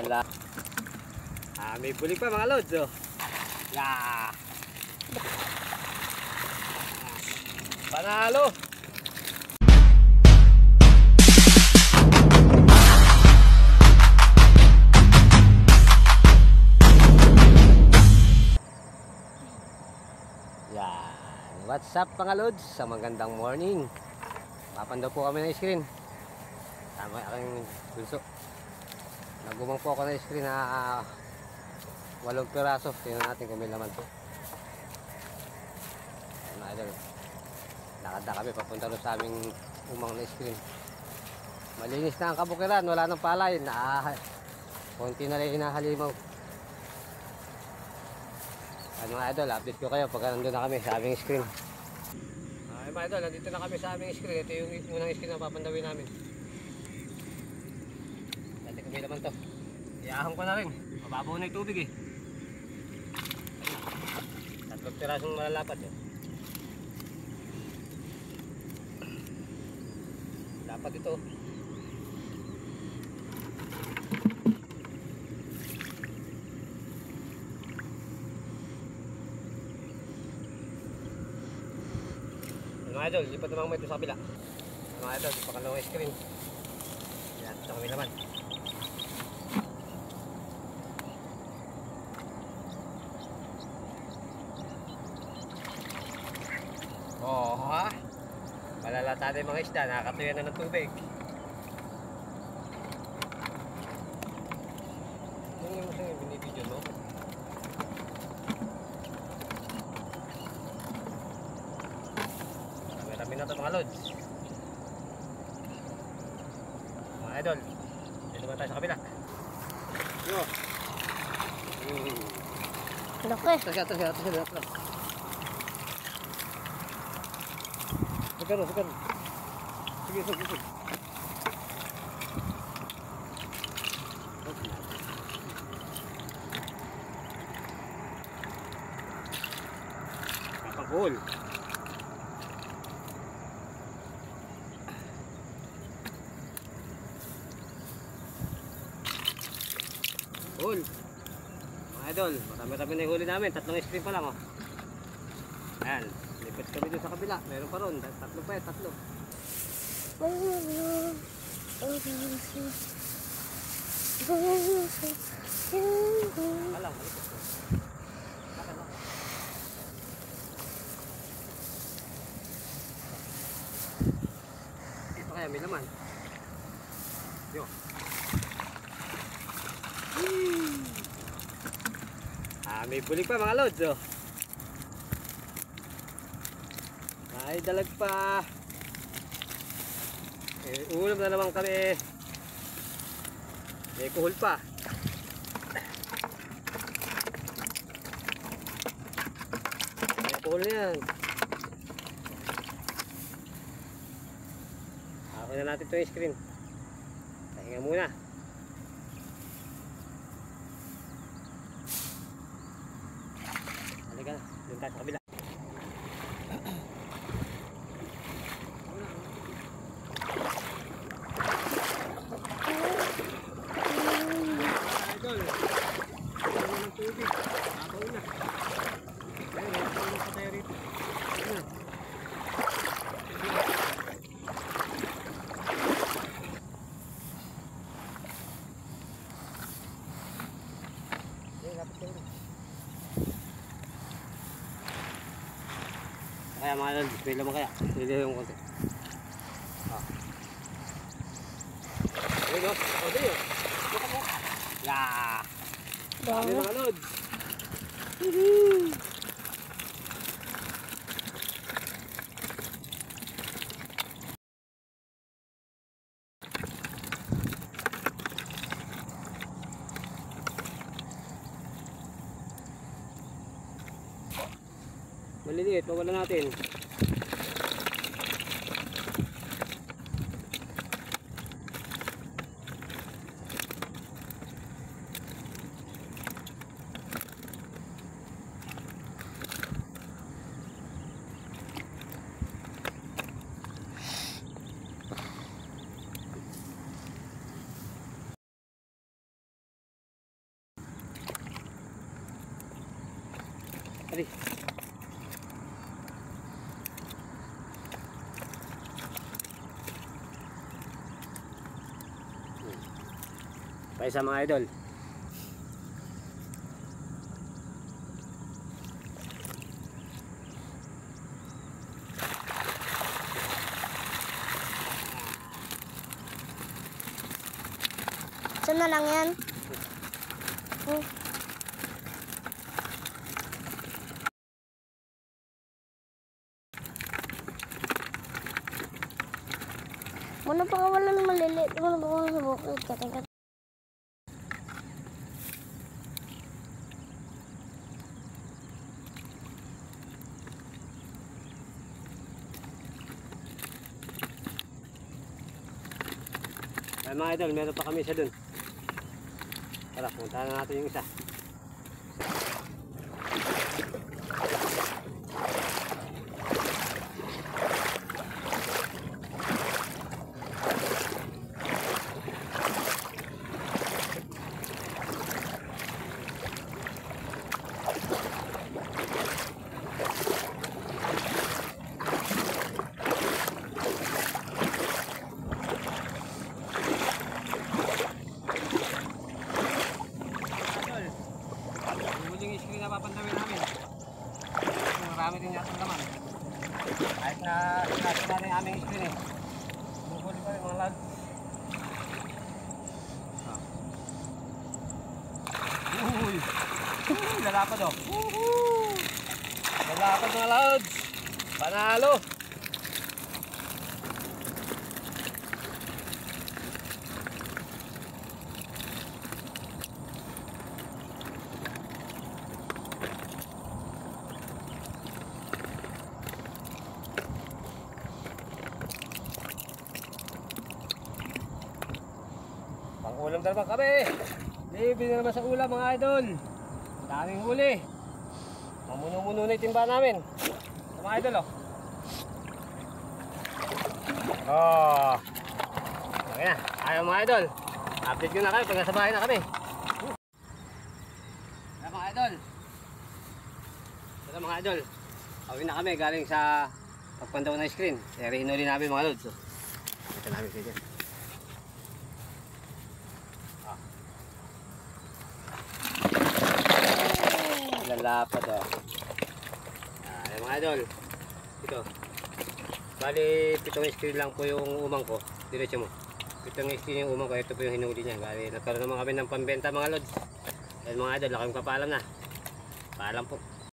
Wala. May bulig pa mga lods, oh. Yeah. Panalo. Yan. What's up mga lods? Sa magandang morning. Papandaw po kami ng screen. Tama aking bulso. Nagumang po ako ng screen na 8 piraso. Tingnan natin kung may laman po. Mga idol. Lakad na kami papunta doon sa aming umang na screen. Malinis na ang kabukiran. Wala nang palay. Konti na rin hinahalimaw. Mga idol, update ko kayo pagka nandun na kami sa aming screen. Mga idol, nandito na kami sa aming screen. Ito yung unang screen na papandawin namin. Dati kami naman to. Iahon ko na rin. Mababaw na yung tubig eh. Ayun. 3 pirasong malalapat eh. Dapat ito. Mga idol, lipat naman mo ito sa kabila. Mga idol, pakalawang screen. Yan, ito kami naman. Oh, ha? Malalata na yung mga isda, nakakatuya na ng tubig. Ano yung masang binibidyo, no? Marami na ito mga lods. Mga idol, dito naman tayo sa kabila. Yo. Laki. Atras. Sekarang. Sige. Kapagol. Hul. Mga idol, marami na yung huli namin. 3 screen pa lang, oh. Ayan, lipat kami dun sa kabila. Meron pa ron, 3 pa eh, 3. Alam, malikot ko. Bakit lang? Ito kaya may laman. Yo. May bulig pa mga lods, oh. May dalag pa. Ulam na naman kami. May kuhol pa. May kuhol na yan. Akin na natin ito yung screen. Pahinga muna. Halika na, doon tayo sa kabila. Idol, ano ng tubig? Nabaw na. Ayun, nabaw pa tayo rito. Ayun na. Ayun, lapit tayo rito. Kaya mga idol, display naman kaya. Hindi yung konti. Ayun o, o din yun. Buka mo. Yeah! Dami mga lods. Maliliit, pawala natin. Ali. Pa isa mga idol. Saan na lang yan? Muna pa ka wala ng maliliit. Muna pa ka wala sa bukid. Kating. Ay mga idol, meron pa kami isa dun. Tara, puntahan na natin yung isa. Yung screen na papandawin namin. Marami din yata naman. Kahit na natin na yung aming screen eh. Bukuli pa rin mga lag. Uy! Lalapad oh. Lalapad mga lods. Panalo! Pang-ulam na naman kami. Libre na naman sa ulam mga idol. Daming huli. Mamuno-muno na yung timba namin. Ito mga idol oh. Oh. Okay na. Ayaw mga idol. Update ko na kayo pag nasa bahay na kami. Ayan mga idol. Ito mga idol. Awin na kami galing sa pagpandaw ng screen. Kaya hinuli namin mga lods. Ito namin siya dyan. Lalapad oh. Ayan mga idol. Ito. Bali 7 screen lang po yung umang ko. Diretso mo. 7 screen yung umang ko. Ito po yung hinuli niya. Bali nagkaroon naman kami ng pambenta mga lods. Ayan mga idol. Ako yung papaalam na. Paalam po.